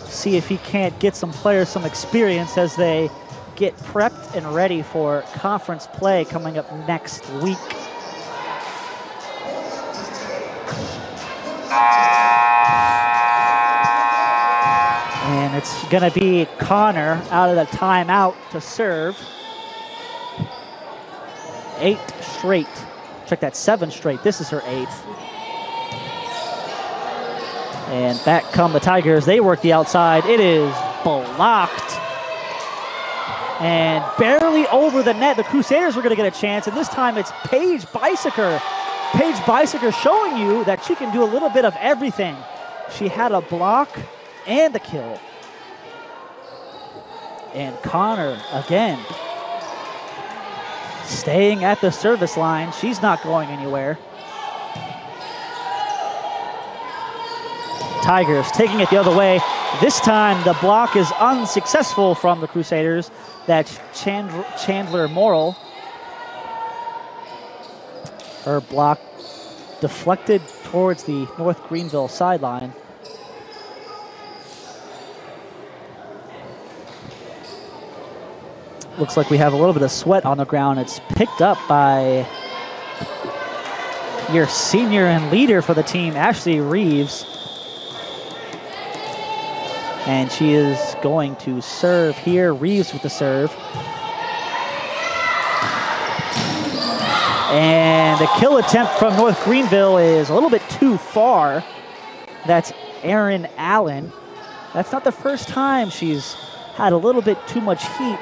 See if he can't get some players some experience as they get prepped and ready for conference play coming up next week. And it's going to be Connor out of the timeout to serve. 8 straight. Check that, 7 straight. This is her 8th. And back come the Tigers. They work the outside. It is blocked. And barely over the net. The Crusaders were going to get a chance, and this time it's Paige Bicyker. Paige Bicyker showing you that she can do a little bit of everything. She had a block and the kill. And Connor again staying at the service line. She's not going anywhere. Tigers taking it the other way. This time the block is unsuccessful from the Crusaders. That's Chandler Morrill. Her block deflected towards the North Greenville sideline. Looks like we have a little bit of sweat on the ground. It's picked up by your senior and leader for the team, Ashley Reeves. And she is going to serve here. Reeves with the serve. And the kill attempt from North Greenville is a little bit too far. That's Erin Allen. That's not the first time she's had a little bit too much heat.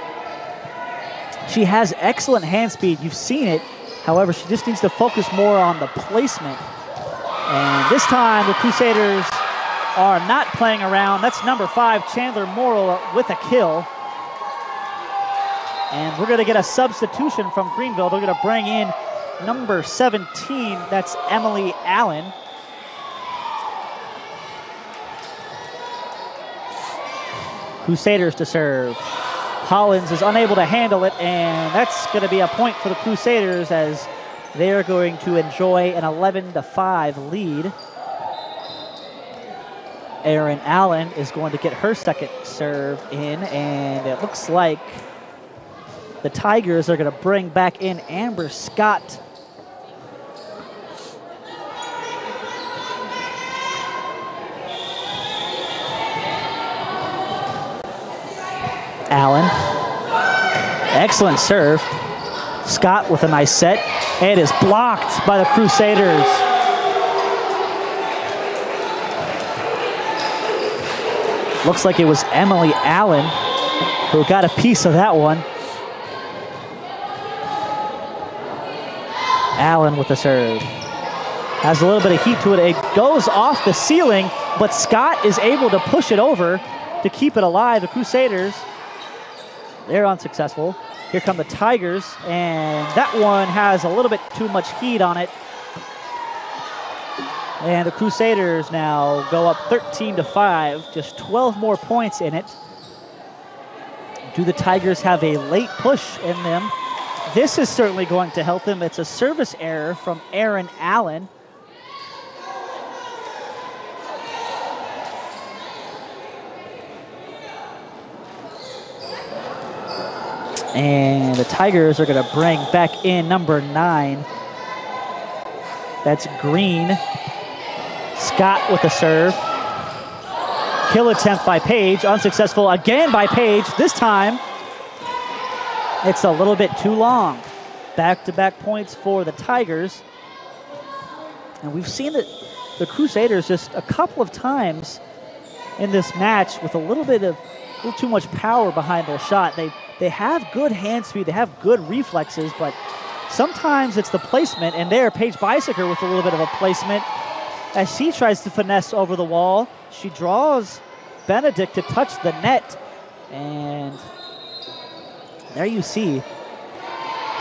She has excellent hand speed. You've seen it. However, she just needs to focus more on the placement. And this time, the Crusaders are not playing around. That's number 5, Chandler Morrill, with a kill. And we're going to get a substitution from Greenville. They're going to bring in number 17. That's Emily Allen. Crusaders to serve. Hollins is unable to handle it, and that's going to be a point for the Crusaders as they are going to enjoy an 11-5 lead. Erin Allen is going to get her second serve in, and it looks like the Tigers are going to bring back in Amber Scott. Allen, excellent serve. Scott with a nice set. It is blocked by the Crusaders. Looks like it was Emily Allen who got a piece of that one. Allen with the serve. Has a little bit of heat to it. It goes off the ceiling, but Scott is able to push it over to keep it alive. The Crusaders, they're unsuccessful. Here come the Tigers, and that one has a little bit too much heat on it. And the Crusaders now go up 13-5, just 12 more points in it. Do the Tigers have a late push in them? This is certainly going to help them. It's a service error from Erin Allen. And the Tigers are going to bring back in number 9. That's Green. Scott with a serve. Kill attempt by Page, unsuccessful again by Page. This time, it's a little bit too long. Back-to-back points for the Tigers. And we've seen that the Crusaders just a couple of times in this match with a little too much power behind their shot. They have good hand speed, they have good reflexes, but sometimes it's the placement, and there, Paige Bicyker with a little bit of a placement as she tries to finesse over the wall. She draws Benedict to touch the net, and there you see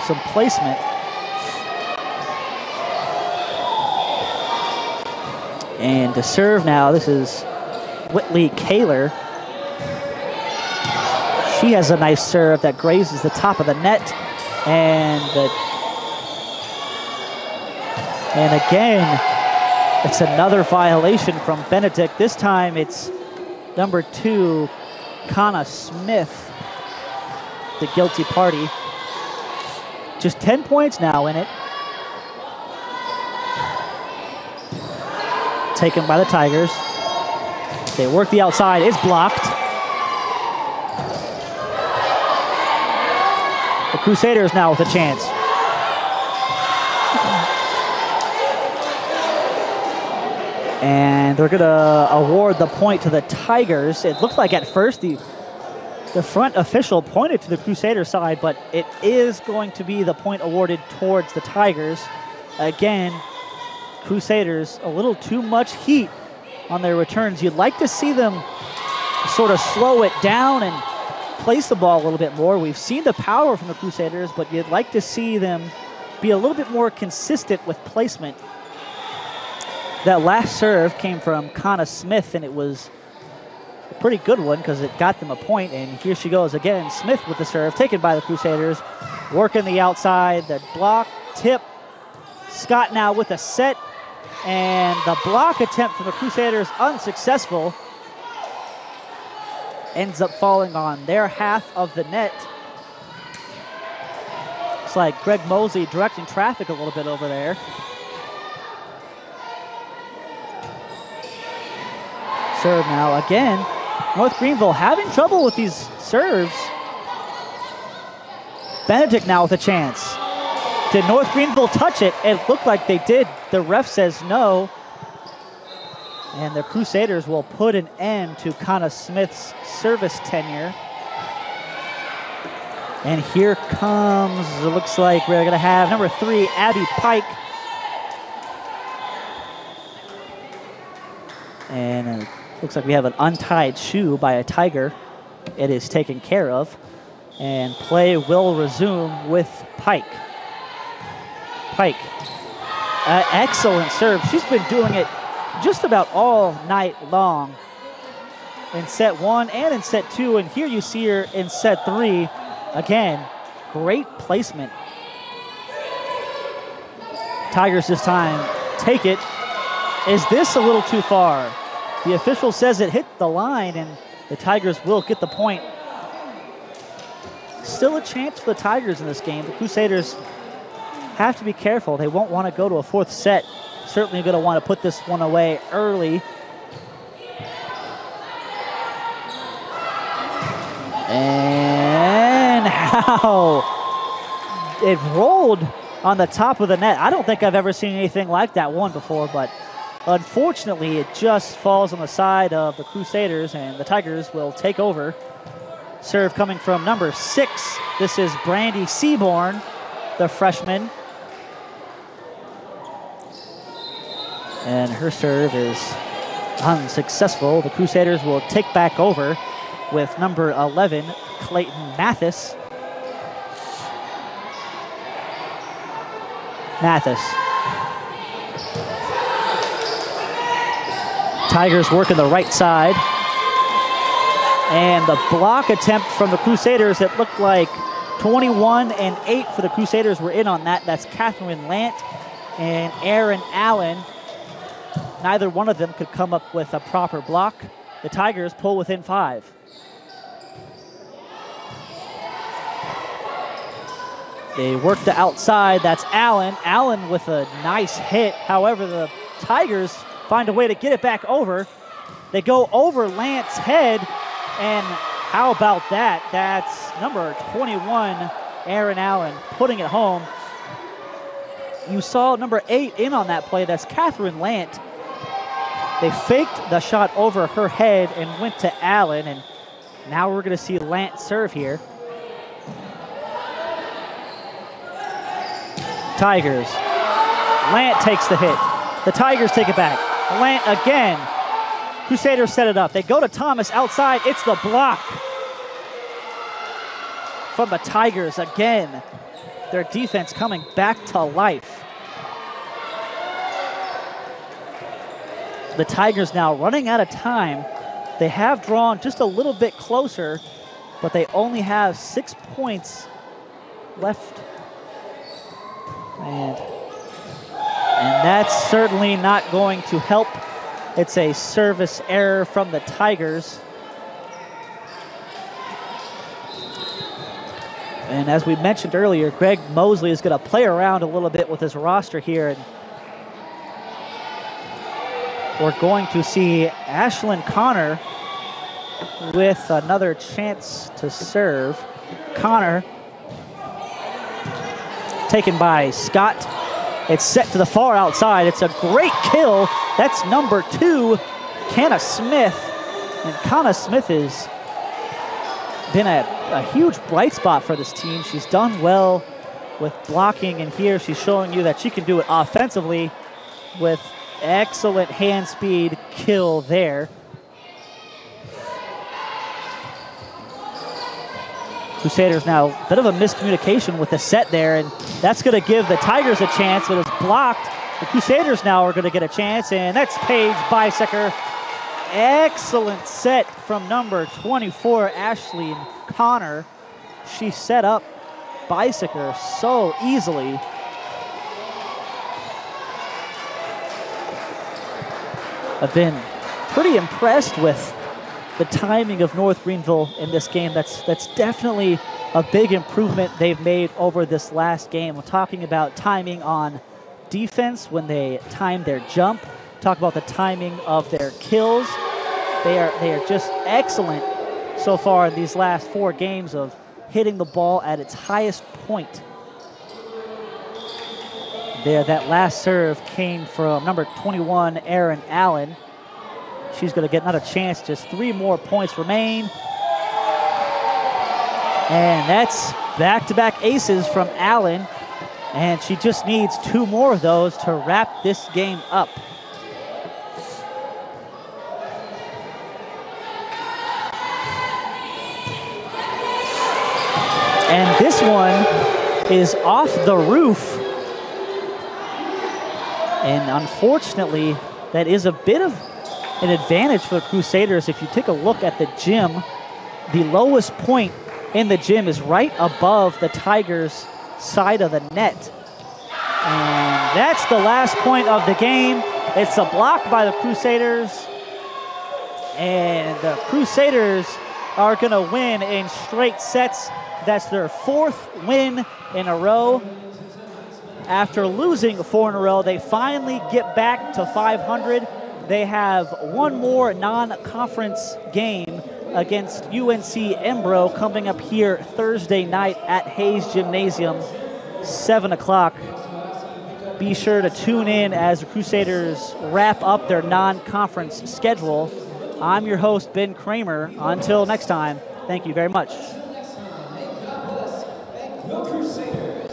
some placement. And to serve now, this is Whitley Kaler. She has a nice serve that grazes the top of the net. And again, it's another violation from Benedict. This time it's number 2, Kana Smith, the guilty party. Just 10 points now in it. Taken by the Tigers. They work the outside, it's blocked. The Crusaders now with a chance. And they're gonna award the point to the Tigers. It looked like at first the front official pointed to the Crusader side, but it is going to be the point awarded towards the Tigers. Again, Crusaders, a little too much heat on their returns. You'd like to see them sort of slow it down and place the ball a little bit more. We've seen the power from the Crusaders, but you'd like to see them be a little bit more consistent with placement. That last serve came from Kana Smith, and it was a pretty good one because it got them a point. And here she goes again. Smith with the serve, taken by the Crusaders. Working the outside, the block, tip. Scott now with a set, and the block attempt from the Crusaders unsuccessful. Ends up falling on their half of the net. Looks like Greg Mosley directing traffic a little bit over there. Serve now again. North Greenville having trouble with these serves. Benedict now with a chance. Did North Greenville touch it? It looked like they did. The ref says no. And the Crusaders will put an end to Kana Smith's service tenure. And here comes, it looks like we're gonna have number 3, Abby Pike. And it looks like we have an untied shoe by a Tiger. It is taken care of. And play will resume with Pike. Pike, excellent serve. She's been doing it just about all night long in set 1 and in set 2. And here you see her in set 3. Again, great placement. Tigers this time take it. Is this a little too far? The official says it hit the line and the Tigers will get the point. Still a chance for the Tigers in this game. The Crusaders have to be careful. They won't want to go to a 4th set. Certainly going to want to put this one away early. And how it rolled on the top of the net. I don't think I've ever seen anything like that one before, but unfortunately it just falls on the side of the Crusaders and the Tigers will take over. Serve coming from number 6. This is Brandy Seaborn, the freshman. And her serve is unsuccessful. The Crusaders will take back over with number 11, Clayton Mathis. Tigers working the right side. And the block attempt from the Crusaders, it looked like 21 and 8 for the Crusaders were in on that. That's Catherine Lant and Erin Allen. Neither one of them could come up with a proper block. The Tigers pull within 5. They work the outside. That's Allen. Allen with a nice hit. However, the Tigers find a way to get it back over. They go over Lance's head. And how about that? That's number 21, Erin Allen, putting it home. You saw number 8 in on that play. That's Catherine Lant. They faked the shot over her head and went to Allen. And now we're going to see Lant serve here. Tigers. Lant takes the hit. The Tigers take it back. Lant again. Crusaders set it up. They go to Thomas outside. It's the block from the Tigers again. Their defense coming back to life. The Tigers now running out of time. They have drawn just a little bit closer, but they only have 6 points left. And that's certainly not going to help. It's a service error from the Tigers. And as we mentioned earlier, Greg Mosley is going to play around a little bit with his roster here. And we're going to see Ashlyn Connor with another chance to serve. Connor taken by Scott. It's set to the far outside. It's a great kill. That's number 2, Kana Smith. And Kana Smith has been a huge bright spot for this team. She's done well with blocking, and here she's showing you that she can do it offensively with excellent hand speed kill there. Crusaders now, a bit of a miscommunication with the set there, and that's going to give the Tigers a chance, but it's blocked. The Crusaders now are going to get a chance, and that's Paige Bisecker. Excellent set from number 24, Ashley Connor. She set up Bisecker so easily. I've been pretty impressed with the timing of North Greenville in this game. That's definitely a big improvement they've made over this last game. We're talking about timing on defense when they time their jump. Talk about the timing of their kills. They are just excellent so far in these last 4 games of hitting the ball at its highest point. there. That last serve came from number 21, Erin Allen. She's going to get another chance. Just 3 more points remain. And that's back-to-back aces from Allen. And she just needs 2 more of those to wrap this game up. And this one is off the roof. And unfortunately, that is a bit of an advantage for the Crusaders. If you take a look at the gym, the lowest point in the gym is right above the Tigers' side of the net. And that's the last point of the game. It's a block by the Crusaders. And the Crusaders are going to win in straight sets. That's their 4th win in a row. After losing 4 in a row, they finally get back to 500. They have 1 more non-conference game against UNC Embro coming up here Thursday night at Hayes Gymnasium, 7 o'clock. Be sure to tune in as the Crusaders wrap up their non-conference schedule. I'm your host, Ben Kramer. Until next time, thank you very much. Crusaders.